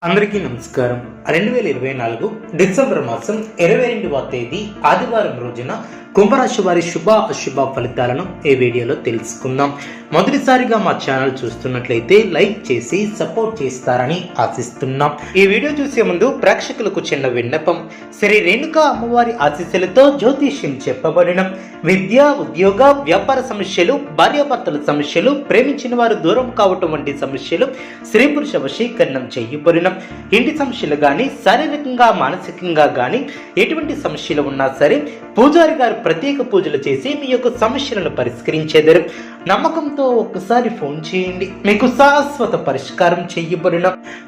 అందరికీ నమస్కారం. 2024 డిసెంబర్ మాసం 22వ తేదీ ఆదివారం రోజున కుంభరాశి వారి శుభ అశుభ ఫలితాలను ఈ వీడియోలో తెలుసుకుందాం. మొదటిసారిగా మా ఛానల్ చూస్తున్నట్లయితే లైక్ చేసి సపోర్ట్ చేస్తారని ఆశిస్తున్నాం. ఈ వీడియో చూసే ముందు ప్రేక్షకులకు చిన్న విన్నపం. శ్రీ రేణుకా అమ్మవారి ఆశీస్సులతో జ్యోతిష్యం చెప్పబడిన విద్య, ఉద్యోగ, వ్యాపార సమస్యలు, భార్యాభర్తల సమస్యలు, ప్రేమించిన వారు దూరం కావటం వంటి సమస్యలు, స్త్రీ పురుష వశీకరణం చేయబడిన ఇంటి సమస్యలు కానీ, శారీరకంగా మానసికంగా కానీ ఎటువంటి సమస్యలు ఉన్నా సరే పూజారి గారు ప్రత్యేక పూజలు చేసి మీ యొక్క సమస్యలను పరిష్కరించేదారు. నమ్మకంతో ఒక్కసారి ఫోన్ చేయండి, మీకు శాశ్వత పరిష్కారం చేయబడిన.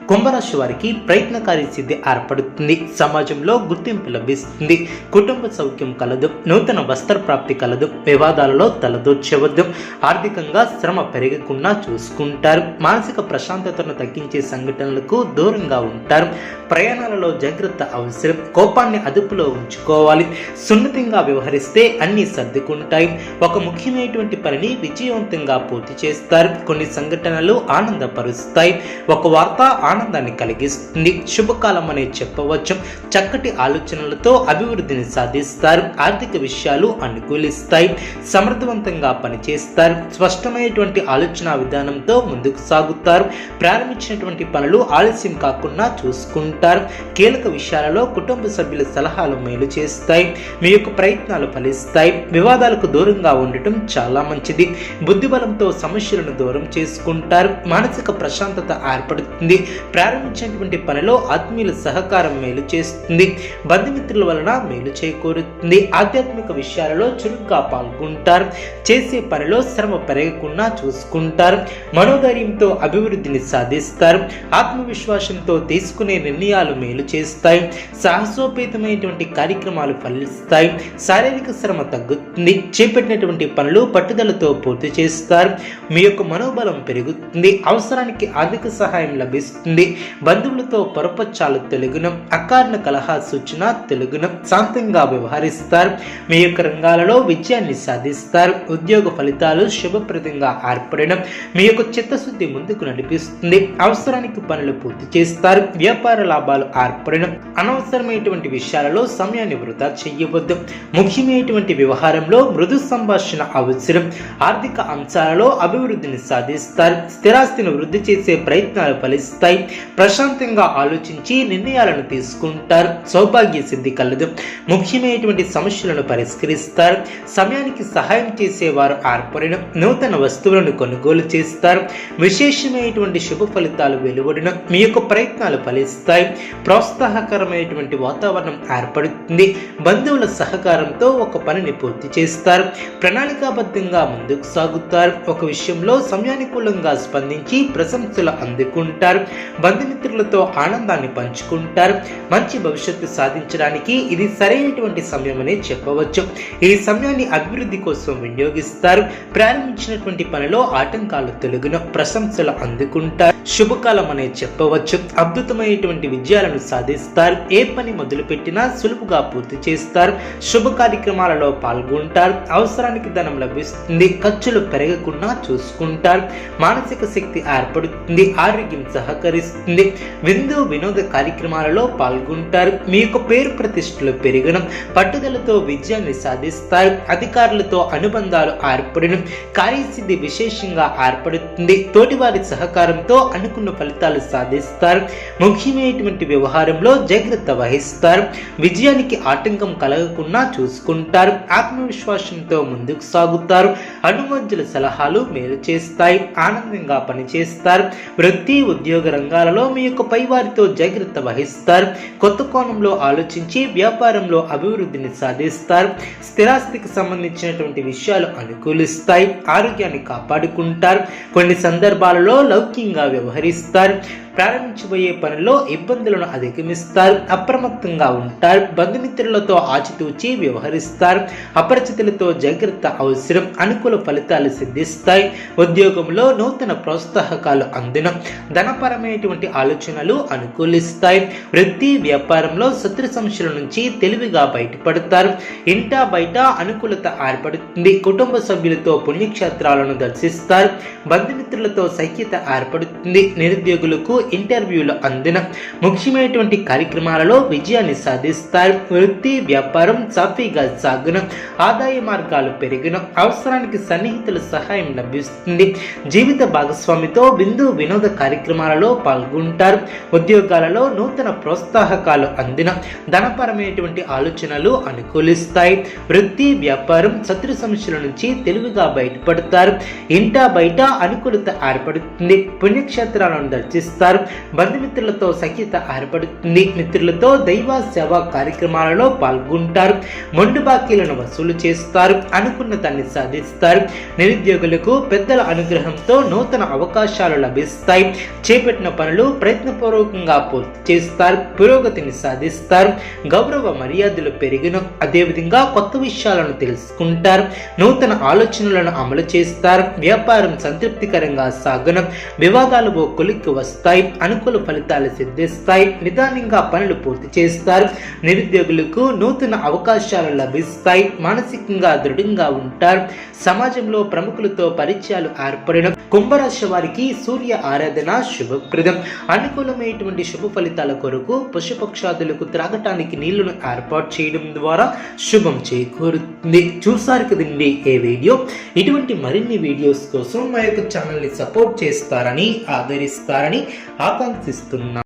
కుంభరాశి వారికి ప్రయత్నకారి సిద్ధి ఏర్పడుతుంది. సమాజంలో గుర్తింపు లభిస్తుంది. కుటుంబ సౌఖ్యం కలదు. నూతన వస్త్ర ప్రాప్తి కలదు. వివాదాలలో తలదూర్చవద్దు. ఆర్థికంగా శ్రమ పెరగకుండా చూసుకుంటారు. మానసిక ప్రశాంతతను తగ్గించే సంఘటనలకు దూరంగా ఉంటారు. ప్రయాణాలలో జాగ్రత్త అవసరం. కోపాన్ని అదుపులో ఉంచుకోవాలి. సున్నితంగా వ్యవహరిస్తే అన్ని సర్దుకుంటాయి. ఒక ముఖ్యమైనటువంటి పనిని విజయవంతంగా పూర్తి చేస్తారు. కొన్ని సంఘటనలు ఆనందపరుస్తాయి. ఒక వార్త ఆనందాన్ని కలిగిస్తుంది. శుభకాలం అనే చెప్పవచ్చు. చక్కటి ఆలోచనలతో అభివృద్ధిని సాధిస్తారు. ఆర్థిక విషయాలు అనుకూలిస్తాయి. సమర్థవంతంగా పనిచేస్తారు. స్పష్టమైనటువంటి ఆలోచన విధానంతో ముందుకు సాగుతారు. ప్రారంభించినటువంటి పనులు ఆలస్యం కాకుండా చూసుకుంటారు. కీలక విషయాలలో కుటుంబ సభ్యుల సలహాలు మేలు చేస్తాయి. మీ యొక్క ప్రయత్నాలు ఫలిస్తాయి. వివాదాలకు దూరంగా ఉండటం చాలా మంచిది. బుద్ధిబలంతో సమస్యలను దూరం చేసుకుంటారు. మానసిక ప్రశాంతత ఏర్పడుతుంది. ప్రారంభించినటువంటి పనిలో ఆత్మీయుల సహకారం మేలు చేస్తుంది. బంధుమిత్రుల వలన మేలు చేకూరుతుంది. ఆధ్యాత్మిక విషయాలలో చురుగ్గా పాల్గొంటారు. చేసే పనిలో శ్రమ పెరగకుండా చూసుకుంటారు. మనోధైర్యంతో అభివృద్ధిని సాధిస్తారు. ఆత్మవిశ్వాసంతో తీసుకునే నిర్ణయాలు మేలు చేస్తాయి. సాహసోపేతమైనటువంటి కార్యక్రమాలు ఫలిస్తాయి. శారీరక శ్రమ తగ్గుతుంది. చేపట్టినటువంటి పనులు పట్టుదలతో పూర్తి చేస్తారు. మీ యొక్క మనోబలం పెరుగుతుంది. అవసరానికి ఆర్థిక సహాయం లభిస్తుంది. బంధువులతో పొరపచ్చాలు తెలుగున. అకారణ కలహ సూచన తెలుగున. శాంతంగా వ్యవహరిస్తారు. మీ యొక్క రంగాలలో విజయాన్ని సాధిస్తారు. ఉద్యోగ ఫలితాలు శుభప్రదంగా ఏర్పడడం మీ యొక్క చిత్తశుద్ధి ముందుకు నడిపిస్తుంది. అవసరానికి పనులు పూర్తి చేస్తారు. వ్యాపార లాభాలు ఏర్పడడం. అనవసరమైనటువంటి విషయాలలో సమయాన్ని వృధా చేయవద్దు. ముఖ్యమైనటువంటి వ్యవహారంలో మృదు సంభాషణ అవసరం. ఆర్థిక అంశాలలో అభివృద్ధిని సాధిస్తారు. స్థిరాస్తిని వృద్ధి చేసే ప్రయత్నాలు ఫలిస్తాయి. ప్రశాంతంగా ఆలోచించి నిర్ణయాలను తీసుకుంటారు. సౌభాగ్య సిద్ధి కలదు. ముఖ్యమైనటువంటి సమస్యలను పరిష్కరిస్తారు. సమయానికి సహాయం చేసేవారు ఏర్పడిన. నూతన వస్తువులను కొనుగోలు చేస్తారు. విశేషమైనటువంటి శుభ ఫలితాలు వెలువడిన. మీ యొక్క ప్రయత్నాలు ఫలిస్తాయి. ప్రోత్సాహకరమైనటువంటి వాతావరణం ఏర్పడుతుంది. బంధువుల సహకారంతో ఒక పనిని పూర్తి చేస్తారు. ప్రణాళికాబద్ధంగా ముందుకు సాగుతారు. ఒక విషయంలో సమయానుకూలంగా స్పందించి ప్రశంసలు అందుకుంటారు. బంధుమిత్రులతో ఆనందాన్ని పంచుకుంటారు. మంచి భవిష్యత్తు సాధించడానికి ఇది సరైనటువంటి సమయమని చెప్పవచ్చు. ఈ సమయాన్ని అభివృద్ధి కోసం వినియోగిస్తారు. ప్రారంభించినటువంటి పనిలో ఆటంకాలు తొలగిన. ప్రశంసలు అందుకుంటారు. శుభకాలం అనే చెప్పవచ్చు. అద్భుతమైనటువంటి విజయాలను సాధిస్తారు. ఏ పని మొదలుపెట్టినా సులువుగా పూర్తి చేస్తారు. శుభ కార్యక్రమాలలో పాల్గొంటారు. అవసరానికి ధనం లభిస్తుంది. ఖర్చులు పెరగకుండా చూసుకుంటారు. మానసిక శక్తి ఏర్పడుతుంది. ఆరోగ్యం సహకరిస్తుంది. విందు వినోద కార్యక్రమాలలో పాల్గొంటారు. మీ యొక్క పేరు ప్రతిష్టలు పెరగడం. పట్టుదలతో విజయాన్ని సాధిస్తారు. అధికారులతో అనుబంధాలు ఏర్పడడం. కార్యసిద్ధి విశేషంగా ఏర్పడుతుంది. తోటివారి సహకారంతో అనుకున్న ఫలితాలు సాధిస్తారు. ముఖ్యమైనటువంటి వ్యవహారంలో జాగ్రత్త వహిస్తారు. విజయానికి ఆటంకం కలగకుండా చూసుకుంటారు. ఆత్మవిశ్వాసంతో ముందుకు సాగుతారు. అనుమతుల సలహాలు మేలు చేస్తాయి. ఆనందంగా పనిచేస్తారు. వృత్తి ఉద్యోగ రంగాలలో మీ యొక్క పైవారితో జాగ్రత్త వహిస్తారు. కొత్త కోణంలో ఆలోచించి వ్యాపారంలో అభివృద్ధిని సాధిస్తారు. స్థిరాస్తికి సంబంధించినటువంటి విషయాలు అనుకూలిస్తాయి. ఆరోగ్యాన్ని కాపాడుకుంటారు. కొన్ని సందర్భాలలో లౌక్యంగా వ్యవహరిస్తారు. ప్రారంభించబోయే పనిలో ఇబ్బందులను అధిగమిస్తారు. అప్రమత్తంగా ఉంటారు. బంధుమిత్రులతో ఆచితూచి వ్యవహరిస్తారు. అపరిచితులతో జాగ్రత్త అవసరం. అనుకూల ఫలితాలు సిద్ధిస్తాయి. ఉద్యోగంలో నూతన ప్రోత్సాహకాలు అందిన. ధనపరమైనటువంటి ఆలోచనలు అనుకూలిస్తాయి. వృత్తి వ్యాపారంలో శత్రు సమస్యల నుంచి తెలివిగా బయటపడతారు. ఇంటా బయట అనుకూలత ఏర్పడుతుంది. కుటుంబ సభ్యులతో పుణ్యక్షేత్రాలను దర్శిస్తారు. బంధుమిత్రులతో సఖ్యత ఏర్పడుతుంది. నిరుద్యోగులకు ఇంటర్వ్యూలు అందిన ముఖ్యమైనటువంటి కార్యక్రమాలలో విజయాన్ని సాధిస్తారు. వృత్తి వ్యాపారం సాఫీగా సాగున, ఆదాయ మార్గాలు పెరిగిన, అవసరానికి సన్నిహితుల సహాయం లభిస్తుంది. జీవిత భాగస్వామితో విందు వినోద కార్యక్రమాలలో పాల్గొంటారు. ఉద్యోగాలలో నూతన ప్రోత్సాహకాలు అందిన, ధనపరమైనటువంటి ఆలోచనలు అనుకూలిస్తాయి. వృత్తి వ్యాపారం శత్రు సమస్యల నుంచి తెలివిగా బయటపడతారు. ఇంట బయట అనుకూలత ఏర్పడుతుంది. పుణ్యక్షేత్రాలను దర్శిస్తారు. బంధుమిత్రులతో సఖ్యత ఏర్పడుతుంది. మిత్రులతో దైవ సేవా కార్యక్రమాలలో పాల్గొంటారు. మొండు బాకీలను వసూలు చేస్తారు. అనుకున్న దాన్ని సాధిస్తారు. నిరుద్యోగులకు పెద్దల అనుగ్రహంతో నూతన అవకాశాలు లభిస్తాయి. చేపట్టిన పనులు ప్రయత్నపూర్వకంగా పూర్తి చేస్తారు. పురోగతిని సాధిస్తారు. గౌరవ మర్యాదలు పెరిగిన, అదేవిధంగా కొత్త విషయాలను తెలుసుకుంటారు. నూతన ఆలోచనలను అమలు చేస్తారు. వ్యాపారం సంతృప్తికరంగా సాగున, వివాదాలు ఓ కొలిక్కి వస్తాయి. అనుకూల ఫలితాలు సిద్ధిస్తాయి. నిదానంగా పనులు పూర్తి చేస్తారు. నిరుద్యోగులకు నూతన అవకాశాలు లభిస్తాయి. మానసికంగా దృఢంగా ఉంటారు. సమాజంలో ప్రముఖులతో పరిచయాలు ఏర్పడిన కుంభరాశి వారికి సూర్య ఆరాధన శుభప్రదం. అనుకూలమైనటువంటి శుభ ఫలితాల కొరకు పశుపక్షాదులకు త్రాగటానికి నీళ్లను ఏర్పాటు చేయడం ద్వారా శుభం చేకూరుతుంది. చూసారు కదండి ఏ వీడియో. ఇటువంటి మరిన్ని వీడియోస్ కోసం మా యొక్క ఛానల్ని సపోర్ట్ చేస్తారని, ఆదరిస్తారని ఆకాంక్షిస్తున్నాను.